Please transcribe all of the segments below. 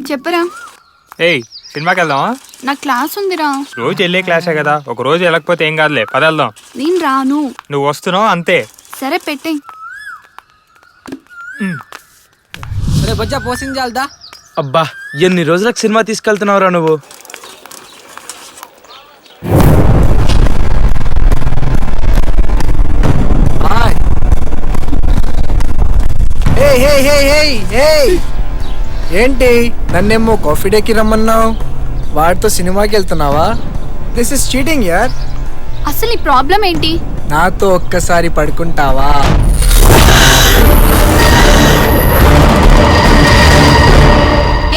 చెప్పరా. ఏయ్ సినిమాకి వెళ్దామా? నాకు క్లాస్ ఉందిరా. రోజు వెళ్ళే క్లాసే కదా, ఒక రోజు వెళ్ళకపోతే ఏం కాదులే, పద వెళ్దాం. నేను రాను. నువ్వు వస్తున్నావు అంతే. సరే పెట్టేయ్. బొజ్జా పోసించాలదా? అబ్బా ఎన్ని రోజులకు సినిమా తీసుకెళ్తున్నావురా నువ్వు? ఏంటి నన్నేమో కాఫీ డేకి రమ్మన్నావు, వాడితో సినిమాకి వెళ్తున్నావా? దిస్ ఇస్ చీటింగ్ యార్. అసలు ఈ ప్రాబ్లం ఏంటి? నాతో ఒక్కసారి పడుకుంటావా?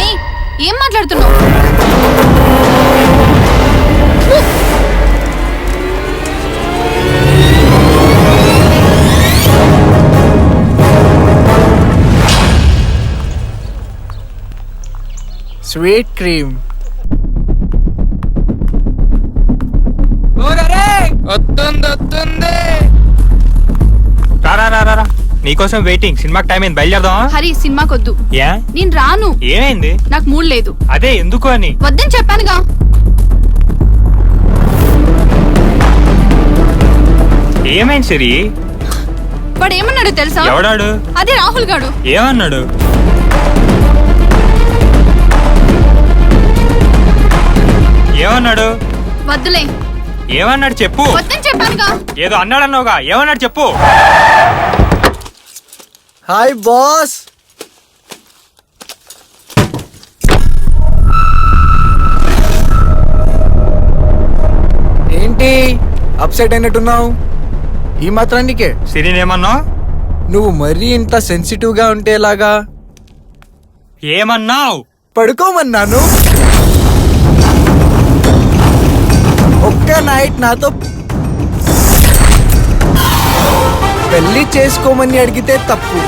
ఏయ్ ఏం మాట్లాడుతున్నావు? Sweet cream. రా నీకోసం వెయిటింగ్. సినిమాకి టైం అయింది, బయలుదేరదామా? హరి సినిమాకొద్దు. ఏ? నేను రాను. ఏమైంది? నాకు మూడ్ లేదు. అదే ఎందుకు అని. వద్దని చెప్పానుగా. ఏమైంది సిరి? వాడు ఏమన్నాడు తెలుసా? ఎవడాడు? అదే రాహుల్ గాడు. ఏమన్నాడు? ఏమన్నాడు? వద్దులే. ఏమన్నాడు చెప్పు. వద్దని చెప్పానుగా. ఏదో అన్నాడన్నావుగా, ఏమన్నాడు చెప్పు. Hi boss. ఏంటి అప్సెట్ అయినట్టున్నావు? ఈ మాత్రానికే సిరినేమన్నావు? నువ్వు మరీ ఇంత సెన్సిటివ్ గా ఉంటే ఎలాగా? ఏమన్నావు? పడుకోమన్నాను. ఒక్క నైట్ నాతో పెళ్లి చేసుకోమని అడిగితే తప్పు,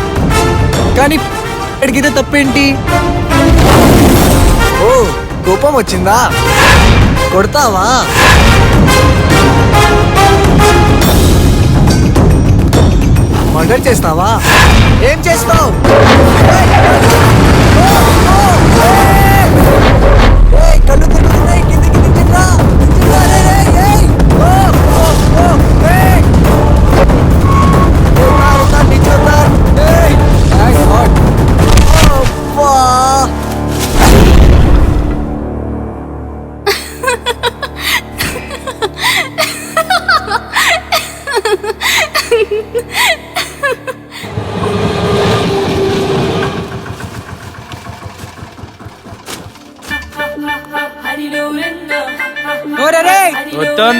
కానీ అడిగితే తప్పేంటి? ఓ కోపం వచ్చిందా? కొడతావా? మర్డర్ చేస్తావా? ఏం చేస్తావు? కళ్ళు తిరుగుతున్నాయి, కిందికి దించిరా.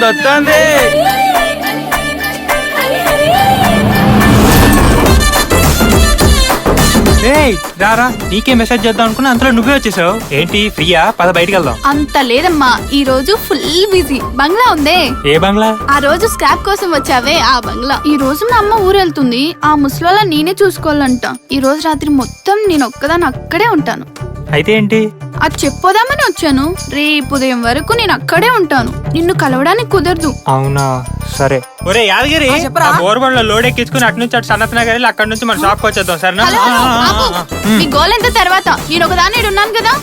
వస్తుంది. ఏయ్ రారా, నీకే మెసేజ్ చేద్దాం అనుకున్నా, అంతలో నువ్వే వచ్చేసావు. ఏంటి ఫ్రీయా? పద బయటికి వెళ్దాం. అంత లేదమ్మా, ఈ రోజు ఫుల్ బిజీ. బంగ్లా ఉందే. ఏ బంగ్లా? ఆ రోజు స్క్రాప్ కోసం వచ్చావే ఆ బంగ్లా. ఈ రోజు మా అమ్మ ఊరు వెళ్తుంది, ఆ ముసలోళ్ళ నేనే చూసుకోవాలంట. ఈ రోజు రాత్రి మొత్తం నేను ఒక్కదాన్ని అక్కడే ఉంటాను. అయితే ఏంటి? అది చెప్పోదామని వచ్చాను. రేపు ఉదయం వరకు నేను అక్కడే ఉంటాను. నిన్ను కలవడానికి కుదరదు. అవునా, సరే. ఒరే యాదగిరి, బోర్బండ్లో లోడ్ ఎక్కించుకుని అటు నుంచి అటు సన్నత్ నగర్ వెళ్ళి అక్కడ నుంచి మన షాప్ వచ్చేద్దాం, సరేనా? హలో, ఆగు. నీ గోల్ ఎంత తర్వాత? నేను ఒకదాన్ని ఉన్నాను కదా.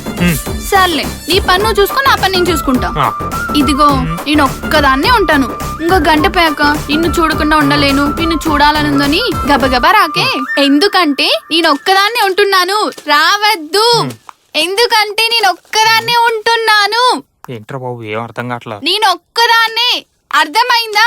సర్లే, నీ పని నువ్వు చూసుకుని నా పని నేను చూసుకుంటా. ఇదిగో నేను ఒక్కదాన్నే ఉంటాను. ఇంకో గంట పోయాక నిన్ను చూడకుండా ఉండలేను. నిన్ను చూడాలనుందని గబగబా రాకే. ఎందుకంటే నేను ఒక్కదాన్నే ఉంటున్నాను. రావద్దు. ఎందుకంటే నేను ఒక్కదాన్నే ఉంటున్నాను. ఏంట్రా బాబు, ఏం అర్థం కావట్లా. నేను ఒక్కదాన్నే, అర్థమైందా?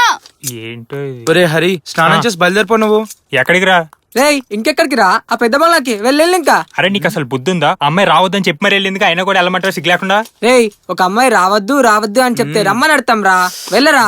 ఏంటో ఇది. ఒరే హరి, స్నానం చేసి బయలుదేరిపో నువ్వు. ఎక్కడికి రా? రేయ్ ఇంకెక్కడికి రా, ఆ పెద్ద బంగ్లాకి వెళ్ళి ఇంకా. అరే నీకు అసలు బుద్ధుందా? అమ్మాయి రావద్దని చెప్పి మరి వెళ్ళింది, అయినా కూడా వెళ్ళమంటారు సిగ్గు లేకుండా. రేయ్ ఒక అమ్మాయి రావద్దు రావద్దు అని చెప్తే రమ్మని అడతాం రా, వెళ్ళరా.